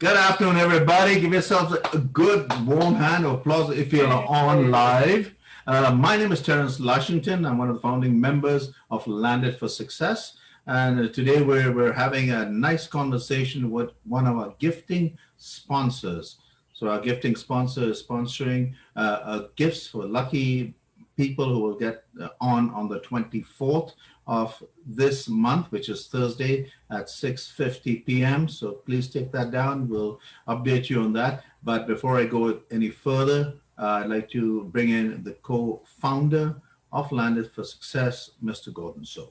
Good afternoon, everybody. Give yourselves a good warm hand of applause if you're on live. My name is Terence Lushington. I'm one of the founding members of Landed for Success. And today we're having a nice conversation with one of our gifting sponsors. So our gifting sponsor is sponsoring gifts for lucky people who will get on the 24th of this month, which is Thursday at 6:50 p.m. So please take that down. We'll update you on that. But before I go any further, I'd like to bring in the co-founder of Landed for Success, Mr. Gordon So.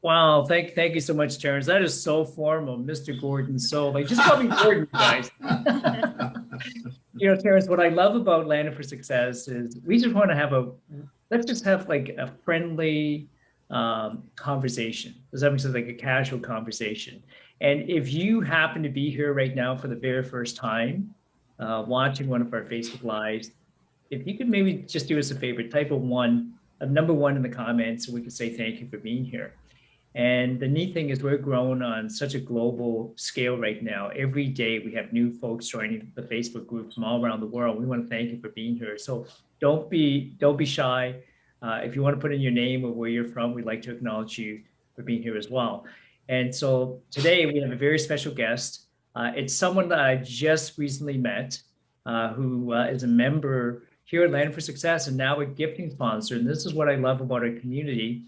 Wow, thank you so much, Terence. That is so formal, Mr. Gordon So. Like, just call me Gordon, guys. Terence, what I love about Landed for Success is we just want to let's just have like a friendly conversation. Does that make sense? Like a casual conversation. And if you happen to be here right now for the very first time, watching one of our Facebook Lives, if you could maybe just do us a favor, type number one in the comments so we could say thank you for being here. And the neat thing is we're growing on such a global scale right now. Every day we have new folks joining the Facebook group from all around the world. We want to thank you for being here. So don't be shy. If you want to put in your name or where you're from, we'd like to acknowledge you for being here as well. And so today we have a very special guest. It's someone that I just recently met who is a member here at Landed for Success and now a gifting sponsor. And this is what I love about our community.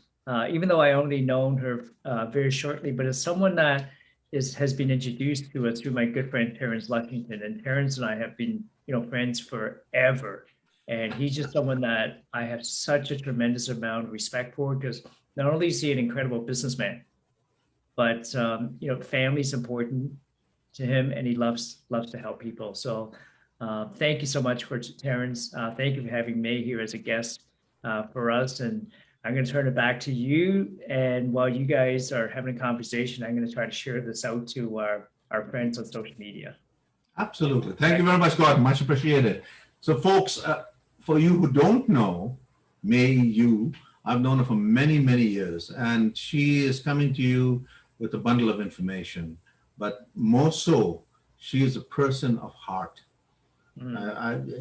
Even though I only known her very shortly, but as someone that has been introduced to us through my good friend Terence Lushington, and Terence and I have been friends forever, and he's just someone that I have such a tremendous amount of respect for, because not only is he an incredible businessman, but family is important to him, and he loves to help people. So thank you so much for Terence. Thank you for having May here as a guest for us. And I'm going to turn it back to you. And while you guys are having a conversation, I'm going to try to share this out to our friends on social media. Absolutely. Thank you very much, Gordon. Much appreciated. So folks, for you who don't know Mai-Yee Yue, I've known her for many, many years, and she is coming to you with a bundle of information. But more so, she is a person of heart.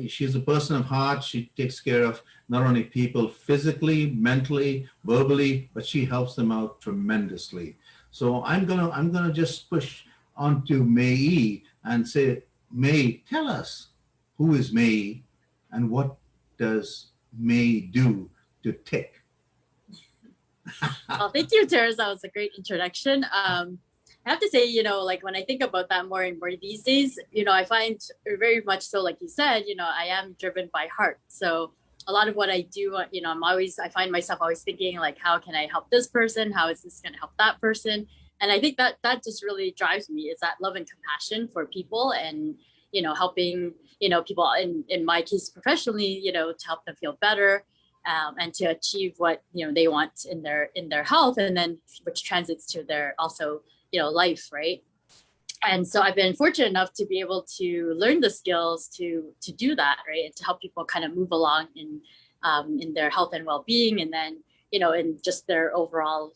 She's a person of heart. She takes care of not only people physically, mentally, verbally, but she helps them out tremendously. So I'm gonna just push on to Mai-Yee and say, May, tell us, who is Mai-Yee and what does Mai do to tick? Well, thank you, Terence. That was a great introduction. I have to say, like when I think about that more and more these days, I find very much so, like you said, I am driven by heart. So a lot of what I do, I find myself always thinking like, how can I help this person? How is this going to help that person? And I think that just really drives me, is that love and compassion for people and, helping, people in my case professionally, to help them feel better. And to achieve what they want in their health, and then which translates to their also life, right? And so I've been fortunate enough to be able to learn the skills to do that, right, and to help people kind of move along in their health and well-being, and then in just their overall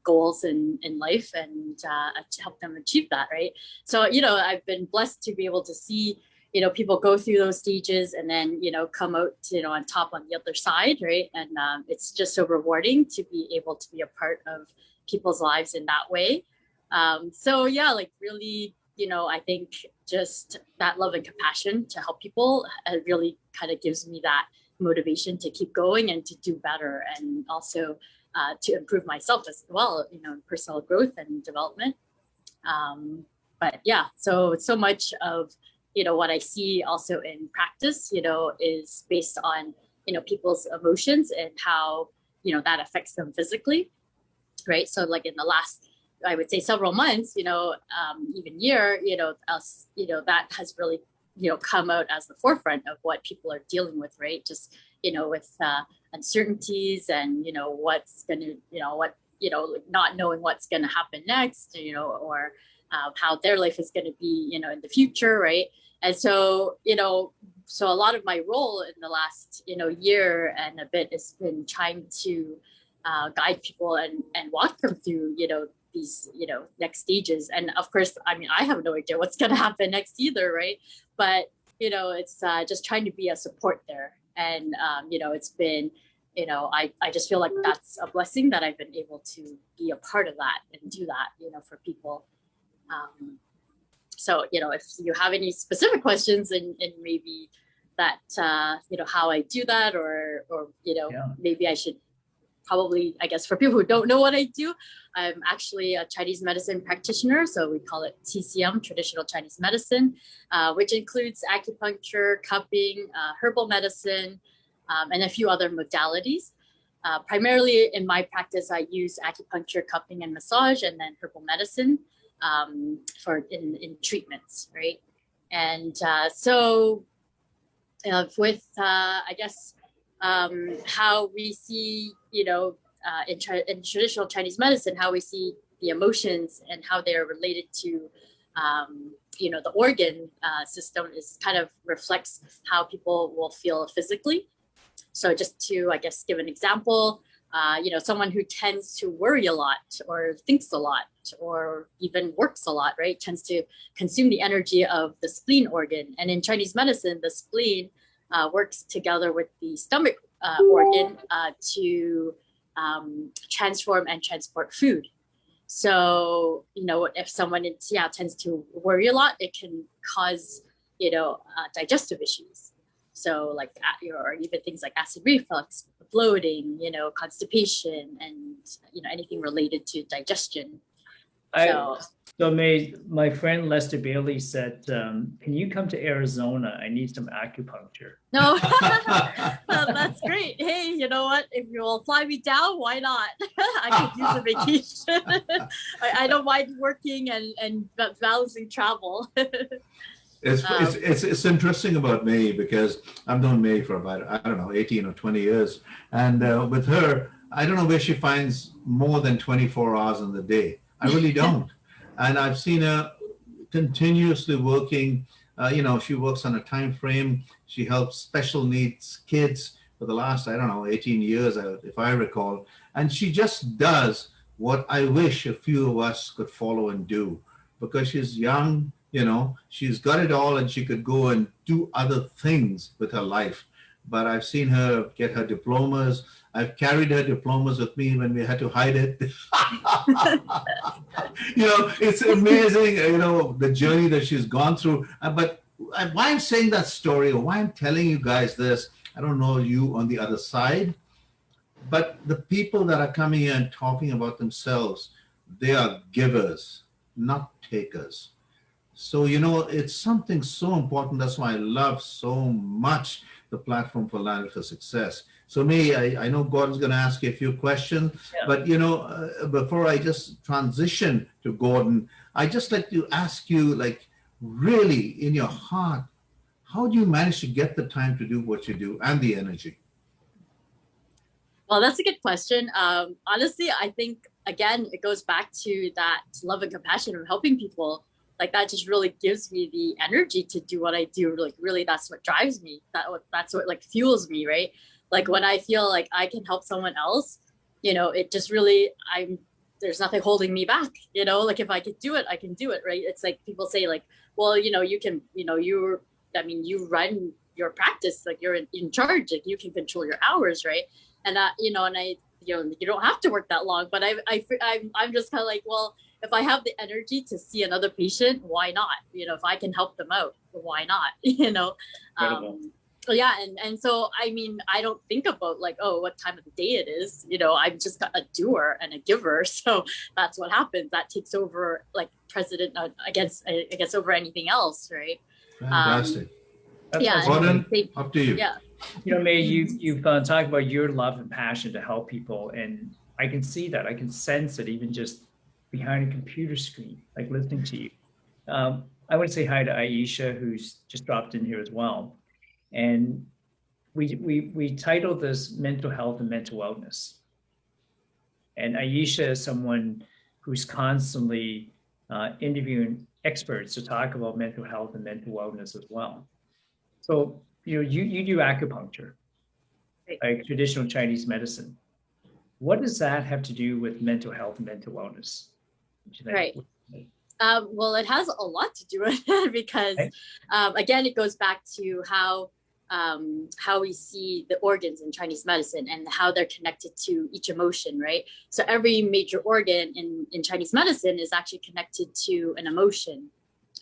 goals in life, and to help them achieve that, right? So I've been blessed to be able to see people go through those stages and then, come out, on top on the other side, right? And it's just so rewarding to be able to be a part of people's lives in that way. So yeah, like really, I think just that love and compassion to help people really kind of gives me that motivation to keep going and to do better, and also to improve myself as well, personal growth and development. But yeah, so much of what I see also in practice, is based on, people's emotions and how, that affects them physically, right? So like in the last, I would say several months, even year, that has really, come out as the forefront of what people are dealing with, right? Just, with uncertainties and, what's going to, not knowing what's going to happen next, or how their life is going to be, in the future, right? And so, so a lot of my role in the last, year and a bit has been trying to guide people and walk them through, these, next stages. And of course, I mean, I have no idea what's going to happen next either, right? But, it's just trying to be a support there. And, it's been, I just feel like that's a blessing that I've been able to be a part of that and do that, for people. So, if you have any specific questions and maybe that, how I do that or maybe I should probably, I guess, for people who don't know what I do, I'm actually a Chinese medicine practitioner. So we call it TCM, traditional Chinese medicine, which includes acupuncture, cupping, herbal medicine, and a few other modalities. Primarily in my practice, I use acupuncture, cupping, and massage, and then herbal medicine for in treatments, right? And so with, I guess, how we see, in traditional Chinese medicine, how we see the emotions and how they are related to, the organ system is kind of reflects how people will feel physically. So just to, I guess, give an example, someone who tends to worry a lot or thinks a lot or even works a lot, right, tends to consume the energy of the spleen organ. And in Chinese medicine, the spleen works together with the stomach organ to transform and transport food. So, if someone tends to worry a lot, it can cause, digestive issues. So like, or even things like acid reflux, bloating, constipation, and, anything related to digestion. So my friend Lester Bailey said, can you come to Arizona? I need some acupuncture. No, that's great. Hey, you know what? If you'll fly me down, why not? I could use a vacation. I don't mind working and balancing travel. It's interesting about Mai because I've known Mai for about, I don't know, 18 or 20 years. And with her, I don't know where she finds more than 24 hours in the day. I really don't. And I've seen her continuously working. She works on a time frame. She helps special needs kids for the last, I don't know, 18 years, if I recall. And she just does what I wish a few of us could follow and do, because she's young, she's got it all and she could go and do other things with her life. But I've seen her get her diplomas. I've carried her diplomas with me when we had to hide it. It's amazing, the journey that she's gone through. But why I'm saying that story, or why I'm telling you guys this, I don't know you on the other side, but the people that are coming here and talking about themselves, they are givers, not takers. So, it's something so important. That's why I love so much the platform for Landed for Success. So Mai, I know Gordon's going to ask you a few questions, but, before I just transition to Gordon, I just like to ask you, like, really in your heart, how do you manage to get the time to do what you do and the energy? Well, that's a good question. Honestly, I think, again, it goes back to that love and compassion of helping people. Like, that just really gives me the energy to do what I do. Like, really, that's what drives me. That's what like fuels me, right? Like, when I feel like I can help someone else, it just really, there's nothing holding me back, like if I could do it, I can do it, right? It's like people say like, well, you can, you run your practice, like you're in charge, like you can control your hours, right? And you don't have to work that long, but I'm just kind of like, well, if I have the energy to see another patient, why not? If I can help them out, why not? Yeah, and so I don't think about like, oh, what time of the day it is. I'm just a doer and a giver, so that's what happens. That takes over like precedent against over anything else, right? Fantastic. Yeah, Gordon, up to you. Yeah. Mai, you've talked about your love and passion to help people, and I can see that. I can sense it even just behind a computer screen, like listening to you. I want to say hi to Aisha, who's just dropped in here as well. And we titled this Mental Health and Mental Wellness. And Aisha is someone who's constantly interviewing experts to talk about mental health and mental wellness as well. So, you do acupuncture, like traditional Chinese medicine. What does that have to do with mental health and mental wellness? Right. Well, it has a lot to do with it because, Okay. again, it goes back to how we see the organs in Chinese medicine and how they're connected to each emotion, right? So every major organ in Chinese medicine is actually connected to an emotion,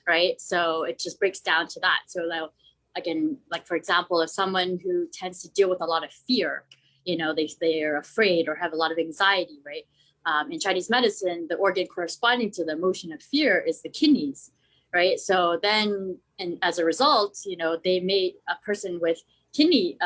right? So it just breaks down to that. So now, again, like for example, if someone who tends to deal with a lot of fear, they are afraid or have a lot of anxiety, right? In Chinese medicine, the organ corresponding to the emotion of fear is the kidneys, right? So then, and as a result, a person with kidney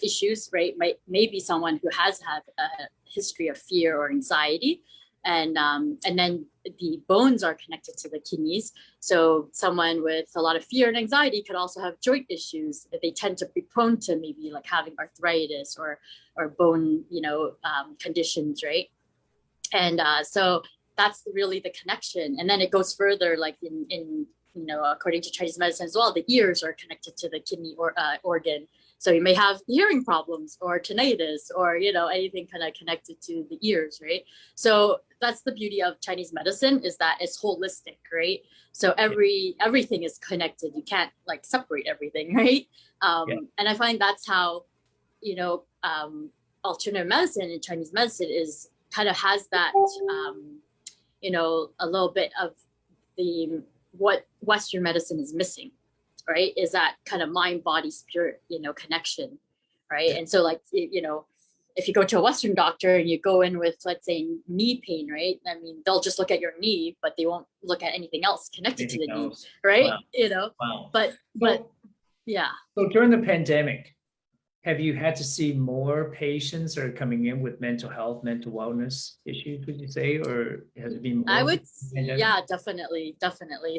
issues, right, may be someone who has had a history of fear or anxiety, and then the bones are connected to the kidneys. So someone with a lot of fear and anxiety could also have joint issues. They tend to be prone to maybe like having arthritis or bone, conditions, right? And so that's really the connection. And then it goes further, like in according to Chinese medicine as well, the ears are connected to the kidney organ. So you may have hearing problems or tinnitus or anything kind of connected to the ears, right? So that's the beauty of Chinese medicine, is that it's holistic, right? So everything is connected. You can't like separate everything, right? And I find that's how alternative medicine in Chinese medicine is kind of has that a little bit of what Western medicine is missing, right? Is that kind of mind, body, spirit, connection, right? And so like, if you go to a Western doctor and you go in with, let's say, knee pain, right? I mean, they'll just look at your knee, but they won't look at anything else connected to the knee, right? Wow. Wow. But yeah. So during the pandemic, have you had to see more patients that are coming in with mental health, mental wellness issues, would you say, or has it been more? I would, yeah, definitely.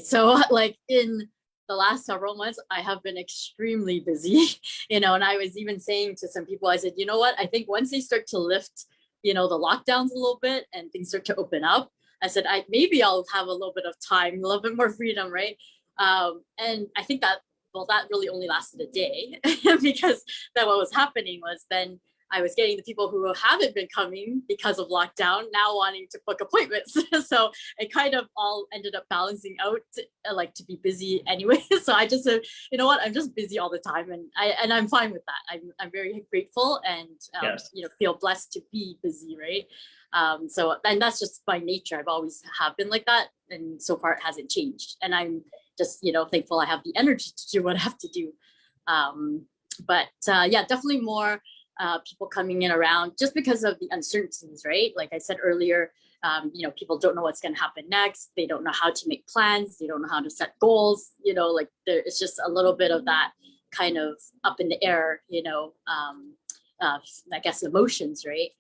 So like in the last several months, I have been extremely busy, and I was even saying to some people, I said, you know what, I think once they start to lift, the lockdowns a little bit and things start to open up, I said, maybe I'll have a little bit of time, a little bit more freedom, right? And I think that really only lasted a day because then what was happening was then I was getting the people who haven't been coming because of lockdown now wanting to book appointments. So it kind of all ended up balancing out, to be busy anyway. So I just said, you know what, I'm just busy all the time, and I'm fine with that. I'm very grateful and feel blessed to be busy, right? So and that's just by nature. I've always have been like that, and so far it hasn't changed. And I'm just thankful I have the energy to do what I have to do. But definitely more people coming in around just because of the uncertainties, right? Like I said earlier, people don't know what's going to happen next. They don't know how to make plans. They don't know how to set goals. It's just a little bit of that kind of up in the air, I guess emotions, right?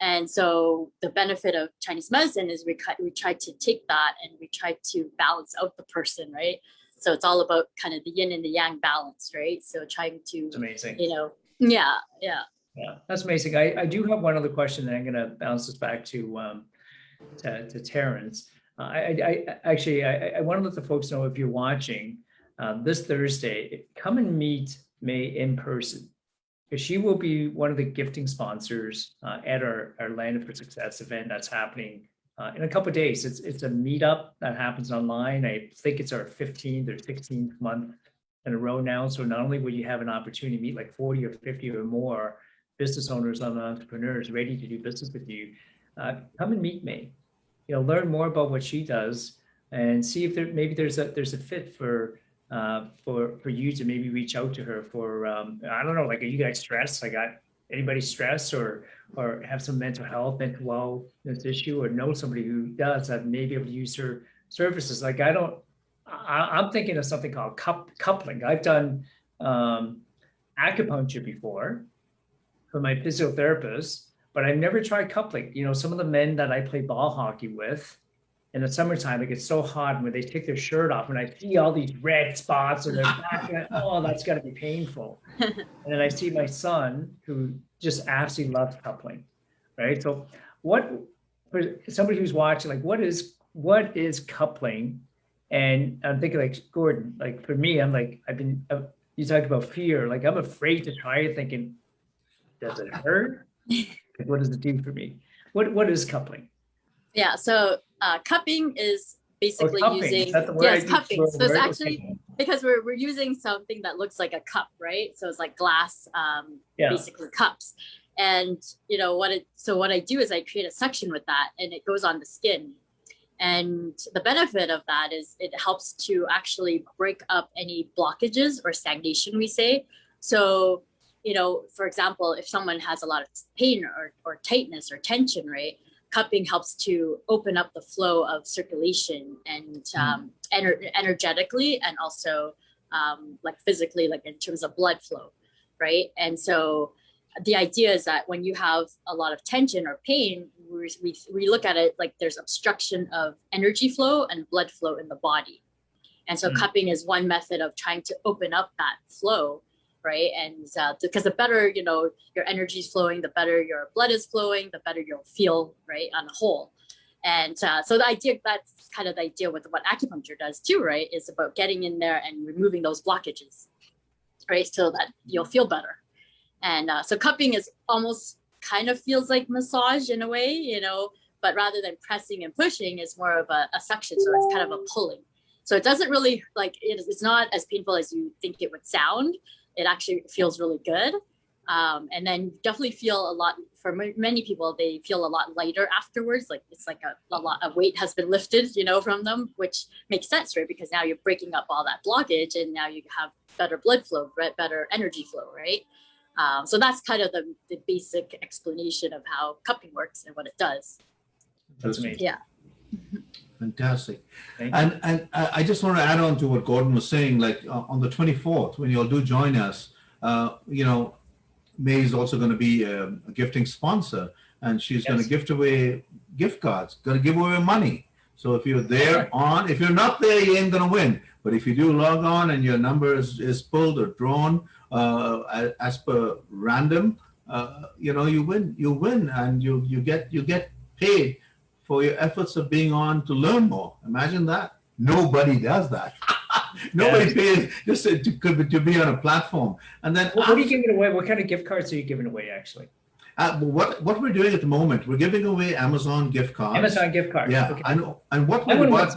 And so the benefit of Chinese medicine is we try to take that and we try to balance out the person, right? So it's all about kind of the yin and the yang balance, right? So trying to, That's amazing. Yeah, that's amazing. I do have one other question, and I'm going to bounce this back to Terence. I want to let the folks know, if you're watching this Thursday, come and meet Mai in person, because she will be one of the gifting sponsors at our Landed for Success event that's happening in a couple of days. It's a meetup that happens online. I think it's our 15th or 16th month in a row now. So not only will you have an opportunity to meet like 40 or 50 or more business owners and entrepreneurs ready to do business with you, come and meet Mai. Learn more about what she does and see if there's a fit for you to maybe reach out to her for I don't know, like, are you guys stressed? Like, anybody stressed or have some mental mental wellness issue, or know somebody who does, that may be able to use her services? Like, I'm thinking of something called coupling. I've done acupuncture before for my physiotherapist, but I've never tried coupling. Some of the men that I play ball hockey with in the summertime, it gets so hot when they take their shirt off, and I see all these red spots on their back, and that's got to be painful. And then I see my son, who just absolutely loves coupling, right? So for somebody who's watching, like, what is coupling? And I'm thinking, like, Gordon, like, for me, I'm like, you talked about fear. Like, I'm afraid to try it, thinking, does it hurt? What does it do for me? What is coupling? Yeah. So cupping is Or basically cupping? Is using, that the word? yes, cupping. So it's Word? actually Okay. because we're using something that looks like a cup, right? So it's like glass, Yeah. basically cups. And what I do is I create a suction with that, and it goes on the skin. And the benefit of that is it helps to actually break up any blockages or stagnation, we say. So, for example, if someone has a lot of pain or tightness or tension, right? Cupping helps to open up the flow of circulation and energetically, and also like physically, like in terms of blood flow, right? And so the idea is that when you have a lot of tension or pain, we look at it like there's obstruction of energy flow and blood flow in the body. And so cupping is one method of trying to open up that flow, right? And because the better, your energy is flowing, the better your blood is flowing, the better you'll feel, right, on the whole. And so that's kind of the idea with what acupuncture does too, right? Is about getting in there and removing those blockages, right? So that you'll feel better. And so cupping is almost kind of feels like massage in a way, but rather than pressing and pushing, it's more of a suction. So it's kind of a pulling. So it doesn't really it's not as painful as you think it would sound. It actually feels really good. And then you definitely feel a lot, for many people, they feel a lot lighter afterwards. Like it's like a lot of weight has been lifted, from them, which makes sense, right? Because now you're breaking up all that blockage and now you have better blood flow, right? Better energy flow, right? So that's kind of the basic explanation of how cupping works and what it does. That's amazing. Yeah. Fantastic. And I just want to add on to what Gordon was saying, like on the 24th, when you all do join us, May is also going to be a gifting sponsor, and she's going to gift away gift cards, going to give away money. So if you're there if you're not there, you ain't going to win. But if you do log on and your number is pulled or drawn as per random, you win, and you get paid for your efforts of being on to learn more. Imagine that. Nobody does that. Nobody pays just to be on a platform. And then what are you giving away? What kind of gift cards are you giving away, actually? What we're doing at the moment, we're giving away Amazon gift cards. Amazon gift cards. Yeah, okay. and what we want,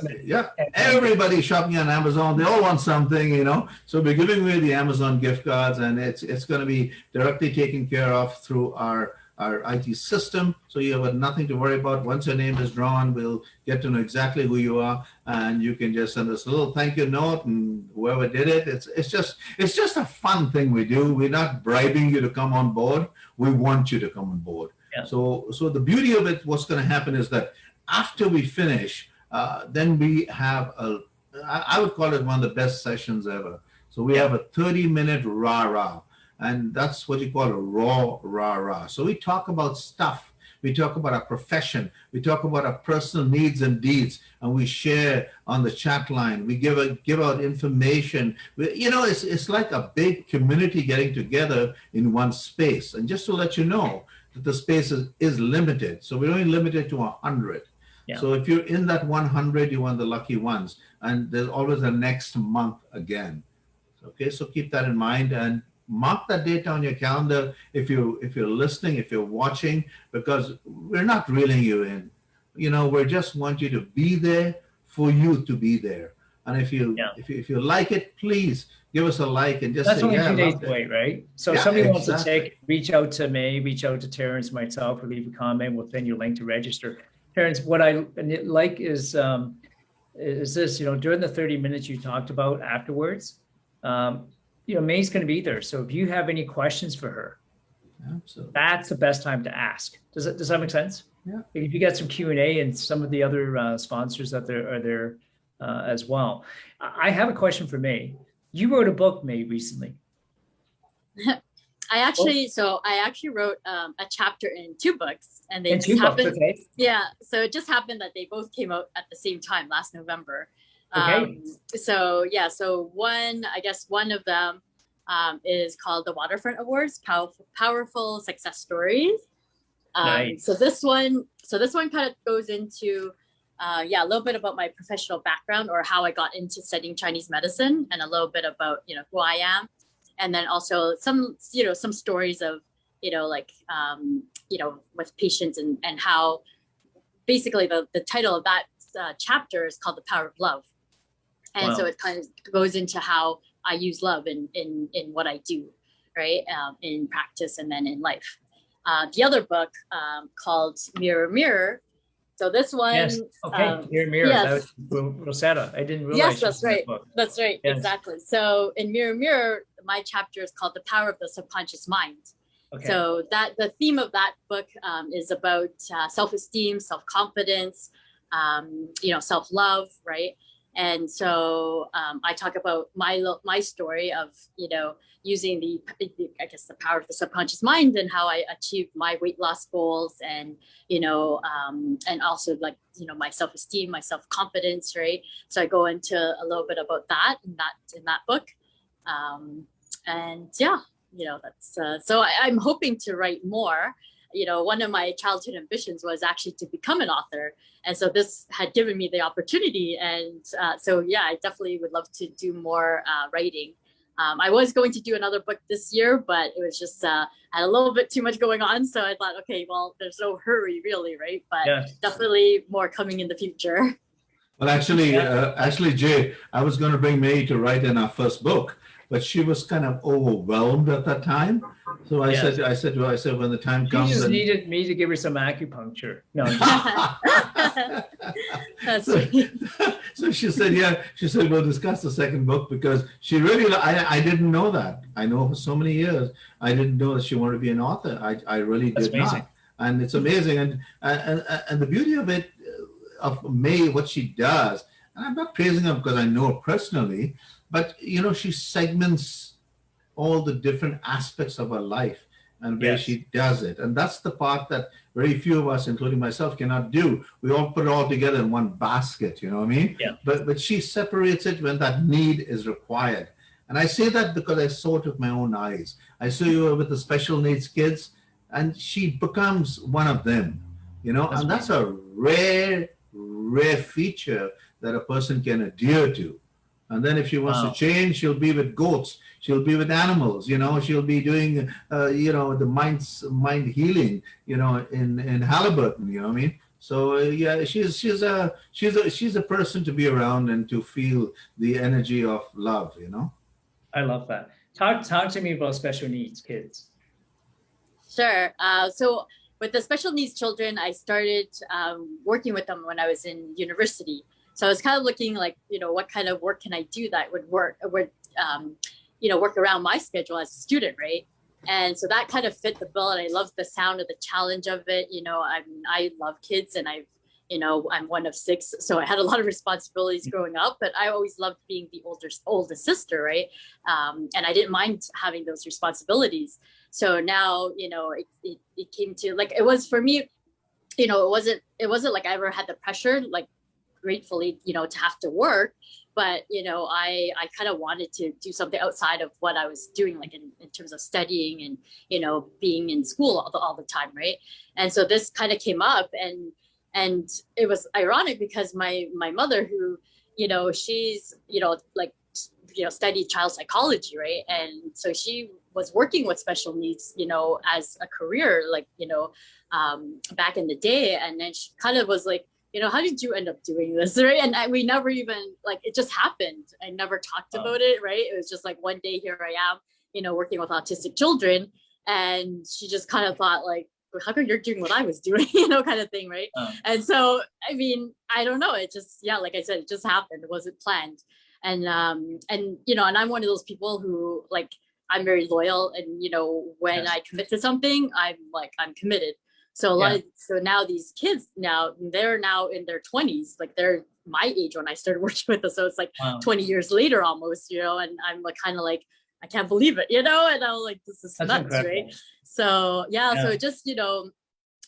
everybody's shopping on Amazon. They all want something, So we're giving away the Amazon gift cards, and it's going to be directly taken care of through our IT system. So you have nothing to worry about. Once your name is drawn, we'll get to know exactly who you are, and you can just send us a little thank you note, and whoever did it, it's just a fun thing we do. We're not bribing you to come on board. We want you to come on board. Yeah. So the beauty of it, what's going to happen is that after we finish, then we have I would call it one of the best sessions ever. So we have a 30-minute rah-rah. And that's what you call a raw rah-rah. So we talk about stuff. We talk about our profession. We talk about our personal needs and deeds, and we share on the chat line. We give out information. It's like a big community getting together in one space. And just to let you know that the space is limited. So we're only limited to 100. Yeah. So if you're in that 100, you're one of the lucky ones. And there's always a next month again. Okay, so keep that in mind, and mark that date on your calendar if you're listening, if you're watching, because we're not reeling you in. We just want you to be there for you to be there. And if you like it, please give us a like and just that's say, only 2 days away, right? So if somebody wants to reach out to May, reach out to Terence, myself, or leave a comment, we'll send you a link to register. Terence, what I like is this, during the 30 minutes you talked about afterwards, May's going to be there. So if you have any questions for her, absolutely, that's the best time to ask. Does that make sense? Yeah. If you get some Q&A and some of the other sponsors that are there as well. I have a question for May. You wrote a book, May, recently. I actually wrote a chapter in 2 books, and they just happened. Okay. Yeah. So it just happened that they both came out at the same time last November. Okay. So one of them is called the Waterfront Awards, Powerful Success Stories. Nice. So this one kind of goes into a little bit about my professional background, or how I got into studying Chinese medicine, and a little bit about who I am, and then also some stories of with patients and how basically the title of that chapter is called The Power of Love. And Wow. so it kind of goes into how I use love in what I do, right? In practice and then in life. The other book called Mirror, Mirror. So this one, Yes. Okay. Mirror, mirror. yes. That was Rosetta. I didn't realize. Yes, she that's was in that right. book. That's right. Yes. Exactly. So in Mirror, Mirror, my chapter is called The Power of the Subconscious Mind. Okay. So that the theme of that book is about self-esteem, self-confidence, self-love, right? And so I talk about my story of, using the power of the subconscious mind and how I achieved my weight loss goals and, and also my self-esteem, my self-confidence, right? So I go into a little bit about that in that book. And yeah, that's so I'm hoping to write more. One of my childhood ambitions was actually to become an author. And so this had given me the opportunity. And so, yeah, I definitely would love to do more writing. I was going to do another book this year, but it was just had a little bit too much going on. So I thought, okay, well, there's no hurry really, right? But Yes. definitely more coming in the future. Well, actually, Jay, I was going to bring May to write in our first book, but she was kind of overwhelmed at that time. So I Yes. said, when the time She comes, just and needed me to give her some acupuncture. No. That's so, right. so she said, we'll discuss the second book, because she really, I didn't know that. I know for so many years, I didn't know that she wanted to be an author. I really That's did amazing. not. And it's amazing. And the beauty of it, of May, what she does, and I'm not praising her because I know her personally, but she segments all the different aspects of her life and where Yes. she does it. And that's the part that very few of us, including myself, cannot do. We all put it all together in one basket, you know what I mean? Yeah. But she separates it when that need is required. And I say that because I saw it with my own eyes. I saw you with the special needs kids, and she becomes one of them, and that's a rare feature that a person can adhere to. And then if she wants to change, she'll be with goats. She'll be with animals. She'll be doing, the mind healing, in Halliburton. You know what I mean? So yeah, she's a person to be around and to feel the energy of love. I love that. Talk to me about special needs kids. Sure. So with the special needs children, I started working with them when I was in university. So I was kind of looking like, what kind of work can I do that would work around my schedule as a student, right? And so that kind of fit the bill. And I loved the sound of the challenge of it. I love kids, and I'm one of 6. So I had a lot of responsibilities growing up, but I always loved being the oldest sister, right? And I didn't mind having those responsibilities. So now, it came to like, it was for me, it wasn't like I ever had the pressure, like, gratefully, to have to work, but I kind of wanted to do something outside of what I was doing, like in terms of studying and being in school all the time, right? And so this kind of came up, and it was ironic because my mother, who she's studied child psychology, right? And so she was working with special needs as a career, like back in the day, and then she kind of was like, how did you end up doing this, right? And we never even, like, it just happened. I never talked about it, right? It was just like one day here I am, working with autistic children, and she just kind of thought like, how come you're doing what I was doing, kind of thing, right? And so, I mean, I don't know. It just, like I said, it just happened. It wasn't planned. And and I'm one of those people who, like, I'm very loyal, and when I commit to something, I'm committed. So so now these kids they're now in their 20s, like they're my age when I started working with them. So it's like 20 years later almost, and I'm like kind of like, I can't believe it, and I'm like, this is nuts, incredible. Right? So so just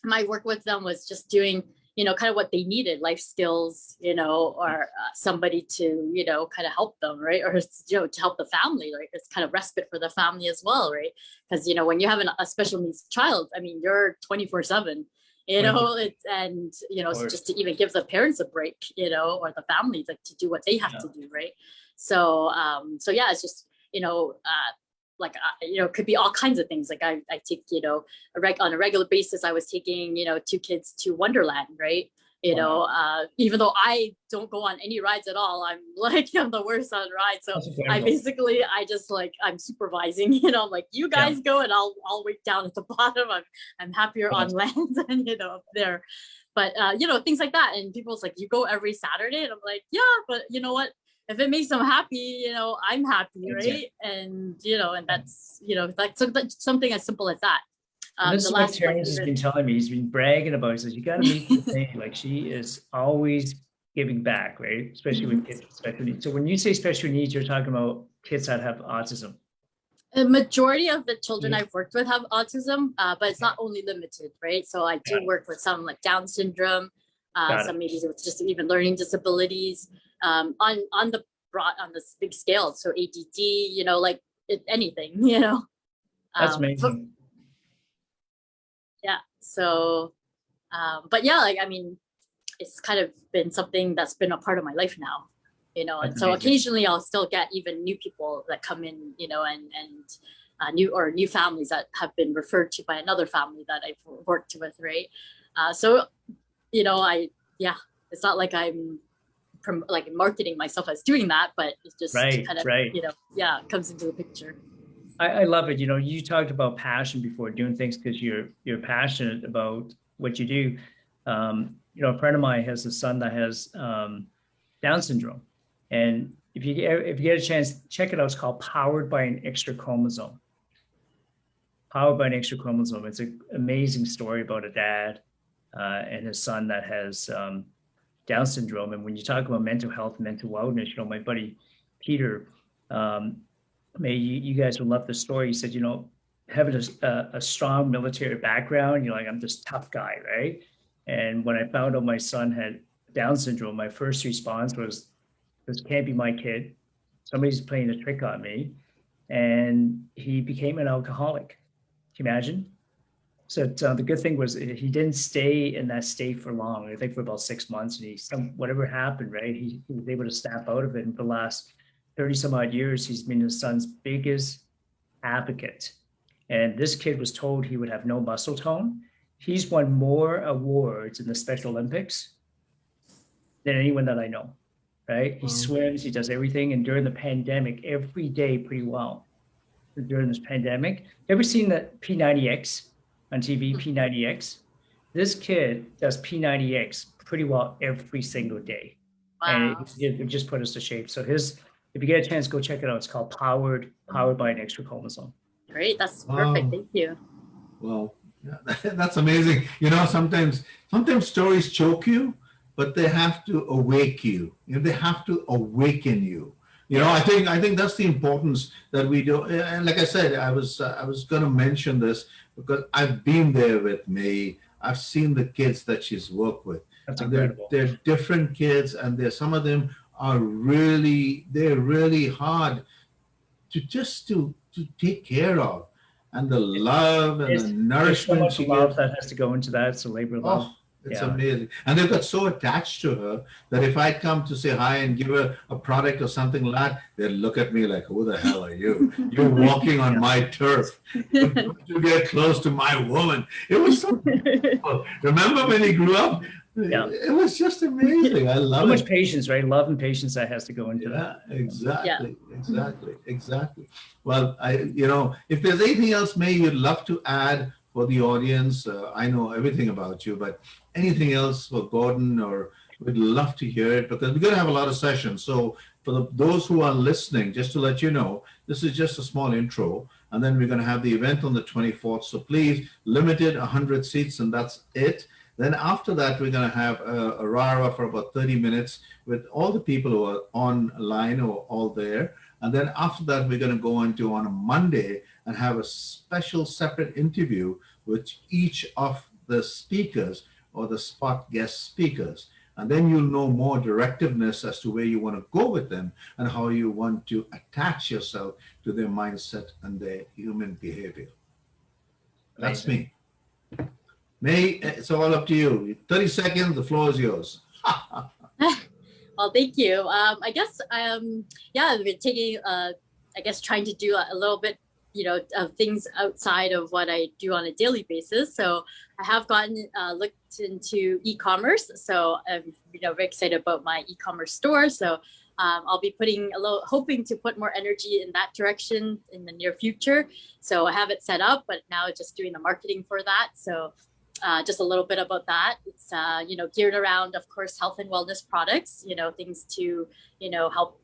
my work with them was just doing kind of what they needed, life skills, or somebody to, kind of help them, right? Or, to help the family, right? It's kind of respite for the family as well, right? Because, when you have a special needs child, I mean, you're 24/7, and, just to even give the parents a break, or the family, like, to do what they have to do, right? So, it's just, could be all kinds of things. Like I take, on a regular basis, I was taking, 2 kids to Wonderland, right? Even though I don't go on any rides at all, I'm the worst on rides. So I just like, I'm supervising, I'm like, you guys go and I'll wait down at the bottom. I'm happier on land than, up there. But, things like that. And people's like, you go every Saturday. And I'm like, yeah, but you know what? If it makes them happy, I'm happy, right? And, and that's, that's something as simple as that. This is what Terence has been telling me. He's been bragging about. He says, you got to meet the thing. Like, she is always giving back, right? Especially with kids with special needs. So when you say special needs, you're talking about kids that have autism. The majority of the children I've worked with have autism, but it's not only limited, right? So I do work with some like Down syndrome, some maybe with just even learning disabilities, on the big scale. So ADD, like anything, That's amazing. Yeah. So, but yeah, like, I mean, it's kind of been something that's been a part of my life now, and so occasionally I'll still get even new people that come in, and new families that have been referred to by another family that I've worked with. Right. So, it's not like I'm like marketing myself as doing that, but it's just kind of, comes into the picture. I love it. You talked about passion before, doing things because you're passionate about what you do. A friend of mine has a son that has Down syndrome, and if you get a chance, check it out. It's called Powered by an Extra Chromosome. Powered by an Extra Chromosome. It's an amazing story about a dad and his son that has Down syndrome. And when you talk about mental health, mental wellness, my buddy Peter. May-Yee, you guys will love the story. He said, having a strong military background, I'm this tough guy, right? And when I found out my son had Down syndrome, my first response was, this can't be my kid. Somebody's playing a trick on me. And he became an alcoholic. Can you imagine? So the good thing was he didn't stay in that state for long. I think for about 6 months. And whatever happened, right? He was able to snap out of it. And for the last 30 some odd years, he's been his son's biggest advocate. And this kid was told he would have no muscle tone. He's won more awards in the Special Olympics than anyone that I know, right? He swims, he does everything. And during the pandemic, every day pretty well. During this pandemic, ever seen the P90X on TV, P90X? This kid does P90X pretty well every single day. Wow. And it just put us to shape. So if you get a chance, go check it out. It's called Powered by an Extra Chromosome. Great. That's perfect. Thank you. Well, that's amazing. Sometimes stories choke you, but they have to awake you. They have to awaken you. I think that's the importance that we do. And like I said, I was going to mention this because I've been there with Mai-Yee. I've seen the kids that she's worked with. That's incredible. They're different kids, and some of them are really hard to take care of, and the love and the nourishment. There's so much love that has to go into that. It's a labor of love. It's amazing. And they've got so attached to her that if I come to say hi and give her a product or something like that, they'll look at me like, who the hell are you? You're walking on my turf. You get close to my woman. It was so beautiful. Remember when he grew up? Yeah. It was just amazing. I love it. So much patience, right? Love and patience that has to go into that. Exactly. Well, if there's anything else, Mai, you'd love to add for the audience. I know everything about you, but anything else for Gordon, or we'd love to hear it, because we're going to have a lot of sessions. So for those who are listening, just to let you know, this is just a small intro, and then we're going to have the event on the 24th. So please, limited 100 seats, and that's it. Then after that, we're going to have a RARA for about 30 minutes with all the people who are online or all there. And then after that, we're going to go into on a Monday and have a special separate interview with each of the speakers or the spot guest speakers. And then you'll know more directiveness as to where you want to go with them and how you want to attach yourself to their mindset and their human behavior. That's me. Mai, it's all up to you. 30 seconds, the floor is yours. Well, thank you. I guess, I've been taking, trying to do a little bit, things outside of what I do on a daily basis. So I have looked into e-commerce. So I'm very excited about my e-commerce store. So I'll be hoping to put more energy in that direction in the near future. So I have it set up, but now just doing the marketing for that. So just a little bit about that. It's geared around, of course, health and wellness products. Things to help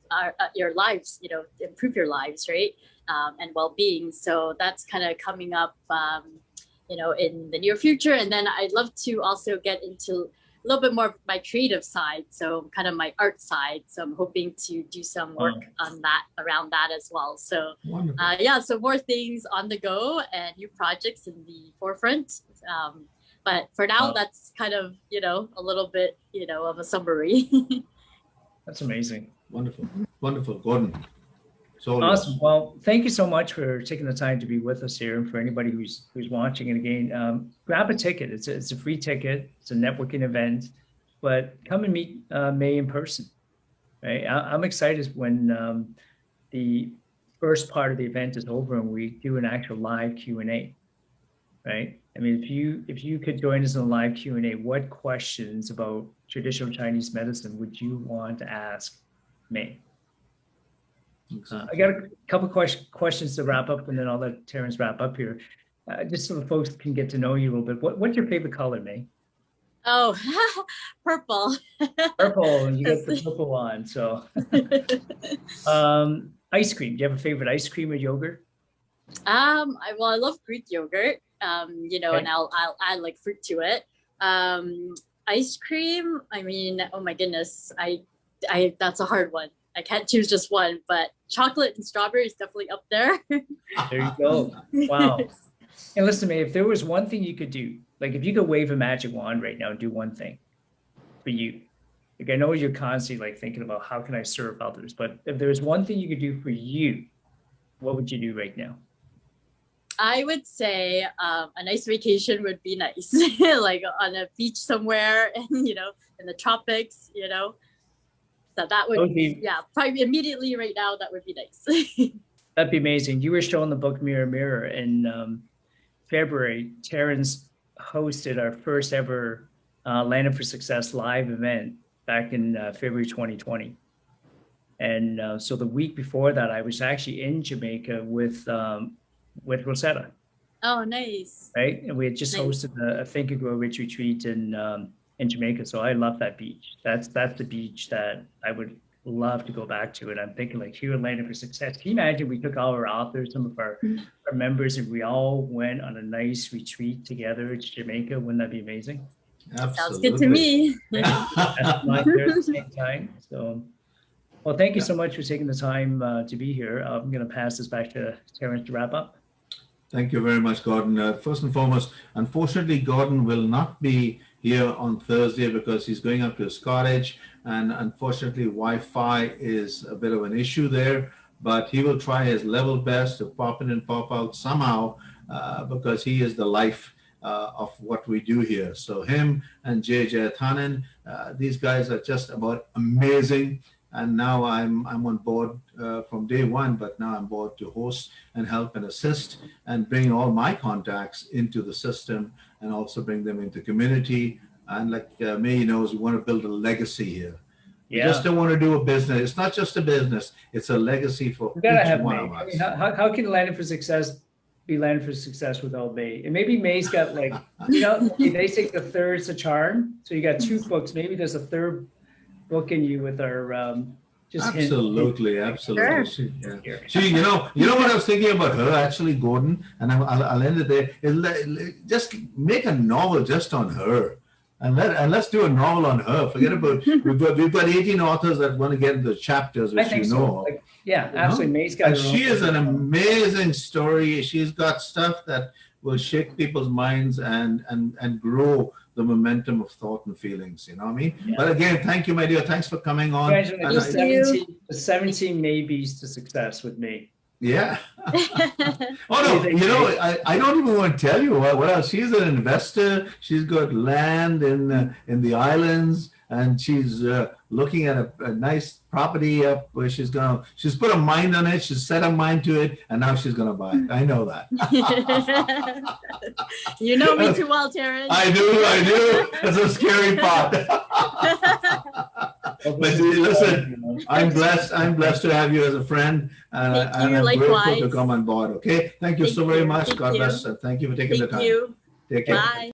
your lives. Improve your lives, right? And well-being. So that's kind of coming up, in the near future. And then I'd love to also get into a little bit more of my creative side. So kind of my art side. So I'm hoping to do some work around that as well. So so more things on the go and new projects in the forefront. But for now, that's kind of, a little bit, of a summary. That's amazing. Wonderful. Wonderful. Gordon. Awesome. Well, thank you so much for taking the time to be with us here. And for anybody who's watching, and again, grab a ticket. It's a free ticket. It's a networking event, but come and meet Mai in person. Right? I'm excited when the first part of the event is over and we do an actual live Q&A. Right? I mean, if you could join us in a live Q&A, what questions about traditional Chinese medicine would you want to ask Mai? I got a couple questions to wrap up, and then I'll let Terence wrap up here. Just so the folks can get to know you a little bit. What's your favorite color, Mai? Oh, purple. Purple, and you got the purple one. So, ice cream. Do you have a favorite ice cream or yogurt? I love Greek yogurt. Okay. And I'll add like fruit to it. Ice cream. I mean, oh my goodness, I that's a hard one. I can't choose just one, but chocolate and strawberry is definitely up there. There you go. Wow. And listen to me, if there was one thing you could do, like if you could wave a magic wand right now and do one thing for you, like I know you're constantly like thinking about how can I serve others, but if there's one thing you could do for you, what would you do right now? I would say a nice vacation would be nice, like on a beach somewhere, and in the tropics, So that would be, probably immediately right now, that would be nice. That'd be amazing. You were showing the book Mirror Mirror in February. Terence hosted our first ever Landed for Success live event back in February 2020. And so the week before that, I was actually in Jamaica with Rosetta. Oh, nice. Right. And we had just hosted a Think and Grow Rich retreat in Jamaica. So I love that beach. That's the beach that I would love to go back to. And I'm thinking like here in Landed for Success, can you imagine we took all our authors, some of our members, and we all went on a nice retreat together to Jamaica? Wouldn't that be amazing? Absolutely. Sounds good to me. That's not there at the same time. So, well, thank you so much for taking the time to be here. I'm going to pass this back to Terence to wrap up. Thank you very much, Gordon. First and foremost, unfortunately, Gordon will not be here on Thursday because he's going up to his cottage, and unfortunately Wi-Fi is a bit of an issue there, but he will try his level best to pop in and pop out somehow because he is the life of what we do here. So him and Jay Jayathanan, these guys are just about amazing. And now I'm on board from day one, but now I'm board to host and help and assist and bring all my contacts into the system and also bring them into community. And like Mai knows, we want to build a legacy here. Yeah. We just don't want to do a business. It's not just a business. It's a legacy for each one of us. I mean, how can Landed for Success be Landed for Success without Mai? And maybe Mai's got like, they say the third's a charm. So you got two books. Maybe there's a third book in you with our absolutely. Sure. She, you know what I was thinking about her actually, Gordon, and I'll end it there. Is just make a novel just on her, and let's do a novel on her. Forget about we've got 18 authors that want to get into the chapters, which you know. Like, absolutely. Mai's got. And she is an amazing story. She's got stuff that will shake people's minds and grow the momentum of thought and feelings, you know what I mean? Yeah. But again, thank you, my dear. Thanks for coming on. The 17 maybes to success with me. Yeah. Oh, no, I don't even want to tell you what else. She's an investor. She's got land in the islands. and she's looking at a nice property up where she's put her mind on it. She's set her mind to it, and now she's gonna buy it. I know that. You know me too well, Terence. I do. That's a scary part. But listen, I'm blessed to have you as a friend, and I'm grateful to come on board. Okay, thank you so very much. God bless. Thank you for taking the time. Thank you. Take care. Bye.